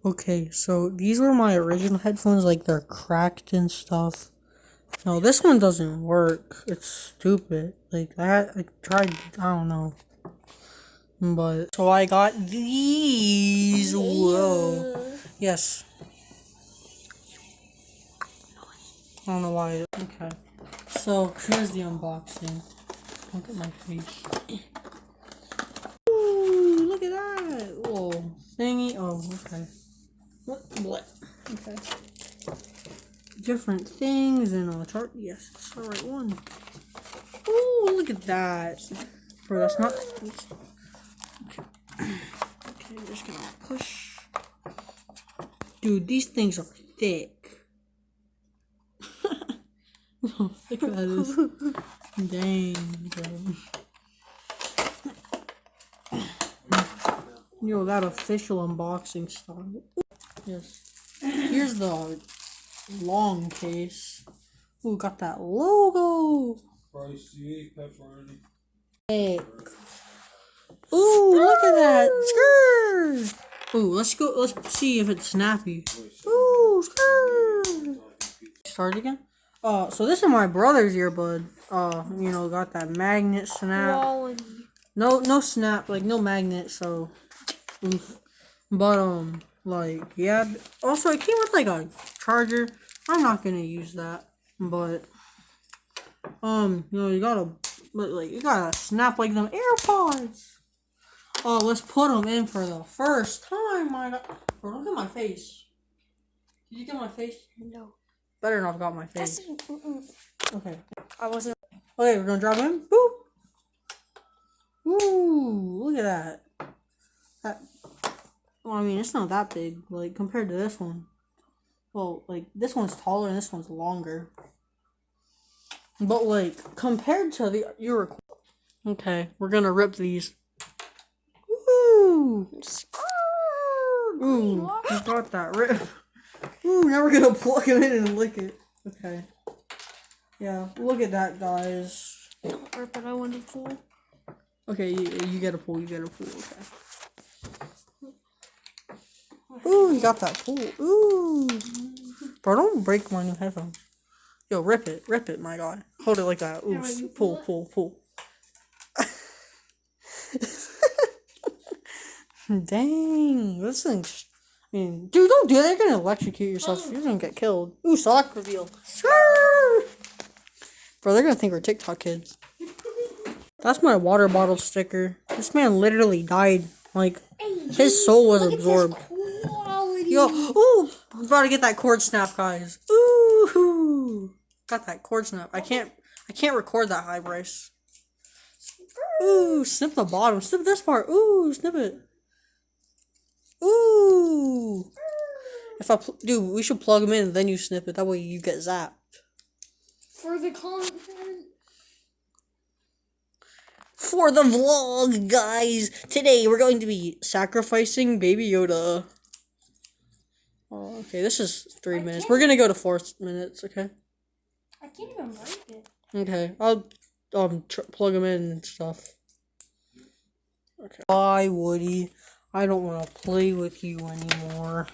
Okay, so these were my original headphones, like they're cracked and stuff. No, this one doesn't work. It's stupid. Like I tried, I don't know. But so I got these. Whoa. Yes. I don't know why. Okay. So here's the unboxing. Look at my face. Ooh, look at that. Whoa. Thingy. Oh, okay. What? Okay. Different things and a chart. Yes, it's the right one. Ooh, look at that. Bro, that's not. Okay, I'm just gonna push. Dude, these things are thick. How thick that is. Dang, bro. Yo, that official unboxing started. Yes. Here's the long case. Ooh, got that logo. Pepperoni. Thick. Ooh, look at that. Skirt. Ooh, let's go. Let's see if it's snappy. Ooh, skirt. Start again. So this is my brother's earbud. Got that magnet snap. No snap, like no magnet. So, oof. But like yeah. Also, it came with like a charger. I'm not gonna use that, but you gotta snap like them AirPods. Oh, let's put them in for the first time. My God. Bro, look at my face. Did you get my face? No. Better not have got my face. Okay. I wasn't. Okay, we're gonna drop in. Boop. Ooh, look at that. Well, I mean, it's not that big, like, compared to this one. Well, like, this one's taller and this one's longer. But, like, compared to the your. Okay, we're gonna rip these. Ooh. Ooh, we got that rip. Ooh, now we're gonna plug it in and lick it. Okay. Yeah, look at that, guys. But I want to pull. Okay, you get a pull, okay. Ooh, you got that pull. Ooh. Bro, don't break my new headphones. Yo, rip it, my guy. Hold it like that. Ooh, pull. Dang, this thing's. I mean, dude, don't do that. You're gonna electrocute yourself. You're gonna get killed. Ooh, sock reveal. Bro, they're gonna think we're TikTok kids. That's my water bottle sticker. This man literally died. Like, his soul was absorbed. Yo, ooh, I'm about to get that cord snap, guys. Ooh, got that cord snap. I can't record that high, Bryce. Ooh, snip the bottom. Snip this part. Ooh, snip it. Ooh. Dude, we should plug them in and then you snip it. That way you get zapped. For the content. For the vlog, guys. Today we're going to be sacrificing Baby Yoda. Oh, okay, this is 3 minutes. We're gonna go to 4 minutes, okay? I can't even break it. Okay, I'll plug them in and stuff. Okay. Bye, Woody. I don't want to play with you anymore.